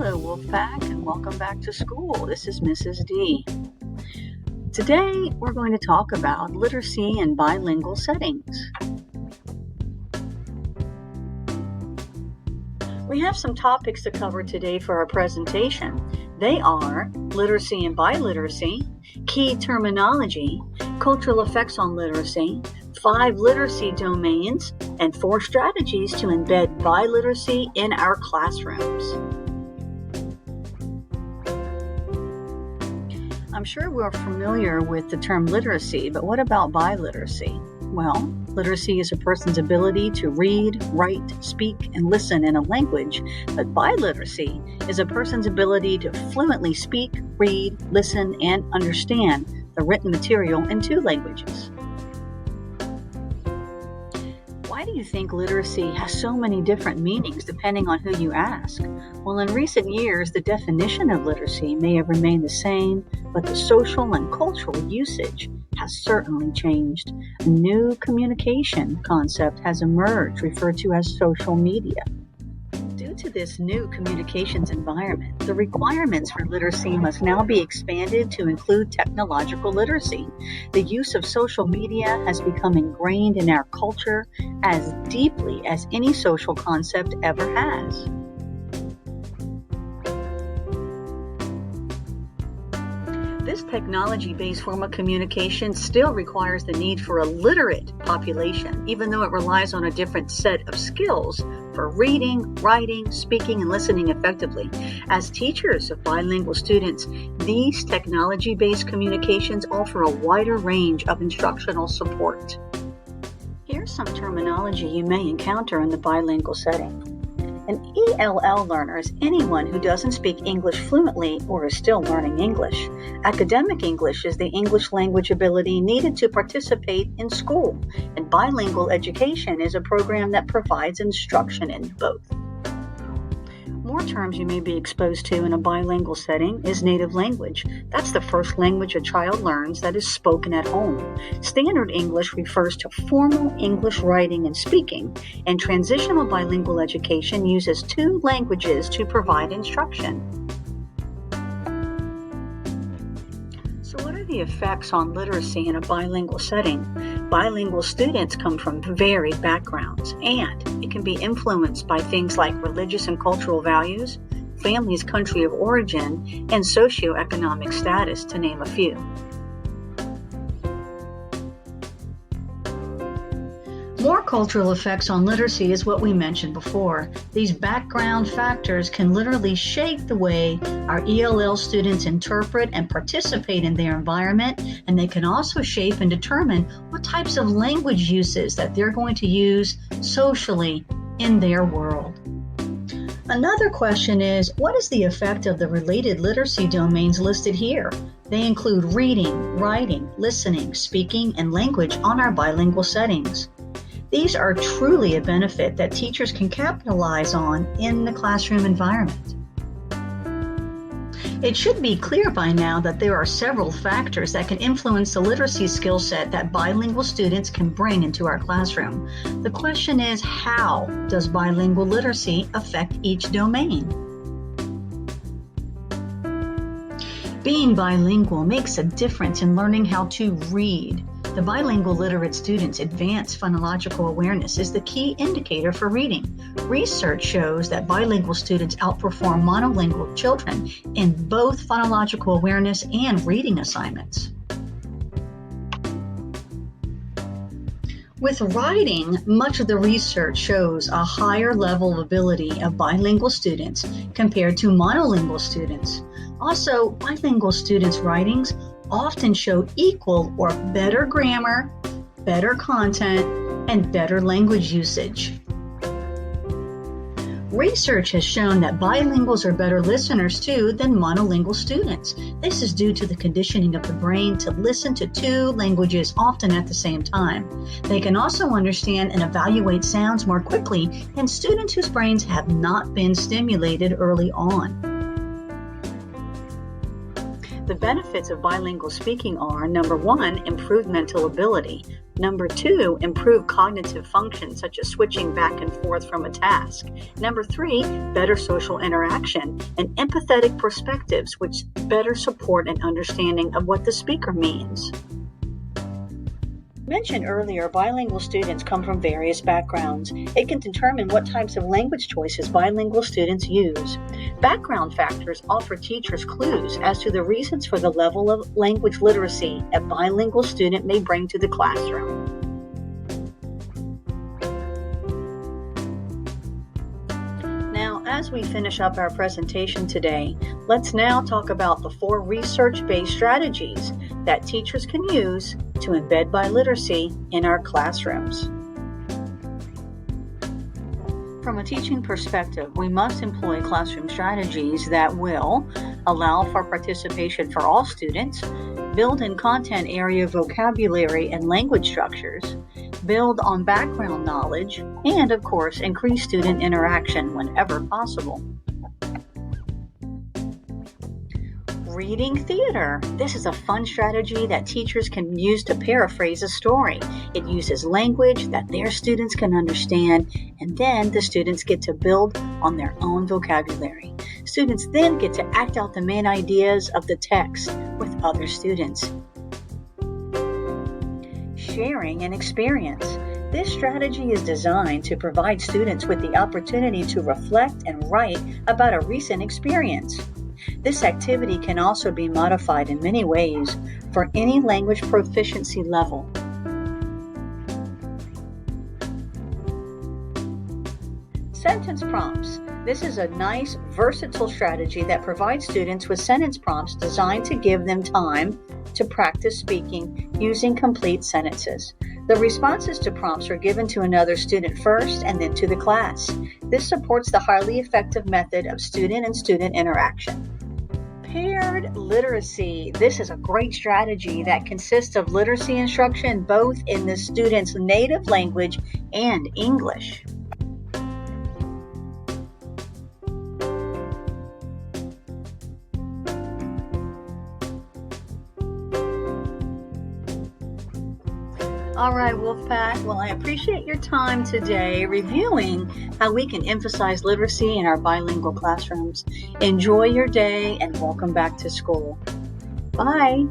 Hello, Wolfpack, and welcome back to school. This is Mrs. D. Today, we're going to talk about literacy in bilingual settings. We have some topics to cover today for our presentation. They are literacy and biliteracy, key terminology, cultural effects on literacy, 5 literacy domains, and 4 strategies to embed biliteracy in our classrooms. I'm sure we're familiar with the term literacy, but what about biliteracy? Well, literacy is a person's ability to read, write, speak, and listen in a language, but biliteracy is a person's ability to fluently speak, read, listen, and understand the written material in 2 languages. Why do you think literacy has so many different meanings depending on who you ask? Well, in recent years, the definition of literacy may have remained the same, but the social and cultural usage has certainly changed. A new communication concept has emerged, referred to as social media. Due to this new communications environment, the requirements for literacy must now be expanded to include technological literacy. The use of social media has become ingrained in our culture as deeply as any social concept ever has. This technology-based form of communication still requires the need for a literate population, even though it relies on a different set of skills for reading, writing, speaking, and listening effectively. As teachers of bilingual students, these technology-based communications offer a wider range of instructional support. Here's some terminology you may encounter in the bilingual setting. An ELL learner is anyone who doesn't speak English fluently or is still learning English. Academic English is the English language ability needed to participate in school, and bilingual education is a program that provides instruction in both. More terms you may be exposed to in a bilingual setting is native language. That's the first language a child learns that is spoken at home. Standard English refers to formal English writing and speaking, and transitional bilingual education uses 2 languages to provide instruction. So what are the effects on literacy in a bilingual setting? Bilingual students come from varied backgrounds, and it can be influenced by things like religious and cultural values, family's country of origin, and socioeconomic status, to name a few. More cultural effects on literacy is what we mentioned before. These background factors can literally shape the way our ELL students interpret and participate in their environment, and they can also shape and determine what types of language uses that they're going to use socially in their world. Another question is, what is the effect of the related literacy domains listed here? They include reading, writing, listening, speaking, and language on our bilingual settings. These are truly a benefit that teachers can capitalize on in the classroom environment. It should be clear by now that there are several factors that can influence the literacy skill set that bilingual students can bring into our classroom. The question is, how does bilingual literacy affect each domain? Being bilingual makes a difference in learning how to read. The bilingual literate students' advanced phonological awareness is the key indicator for reading. Research shows that bilingual students outperform monolingual children in both phonological awareness and reading assignments. With writing, much of the research shows a higher level of ability of bilingual students compared to monolingual students. Also, bilingual students' writings often show equal or better grammar, better content, and better language usage. Research has shown that bilinguals are better listeners too than monolingual students. This is due to the conditioning of the brain to listen to 2 languages often at the same time. They can also understand and evaluate sounds more quickly than students whose brains have not been stimulated early on. The benefits of bilingual speaking are, number 1, improved mental ability. Number 2, improved cognitive functions such as switching back and forth from a task. Number 3, better social interaction and empathetic perspectives which better support an understanding of what the speaker means. Mentioned earlier, bilingual students come from various backgrounds. It can determine what types of language choices bilingual students use. Background factors offer teachers clues as to the reasons for the level of language literacy a bilingual student may bring to the classroom. Now, as we finish up our presentation today, let's now talk about the 4 research-based strategies that teachers can use to embed biliteracy in our classrooms. From a teaching perspective, we must employ classroom strategies that will allow for participation for all students, build in content area vocabulary and language structures, build on background knowledge, and of course, increase student interaction whenever possible. Reading theater. This is a fun strategy that teachers can use to paraphrase a story. It uses language that their students can understand, and then the students get to build on their own vocabulary. Students then get to act out the main ideas of the text with other students. Sharing an experience. This strategy is designed to provide students with the opportunity to reflect and write about a recent experience. This activity can also be modified in many ways for any language proficiency level. Sentence prompts. This is a nice, versatile strategy that provides students with sentence prompts designed to give them time to practice speaking using complete sentences. The responses to prompts are given to another student first and then to the class. This supports the highly effective method of student and student interaction. Paired literacy. This is a great strategy that consists of literacy instruction both in the student's native language and English. All right, Wolfpack. Well, I appreciate your time today reviewing how we can emphasize literacy in our bilingual classrooms. Enjoy your day and welcome back to school. Bye.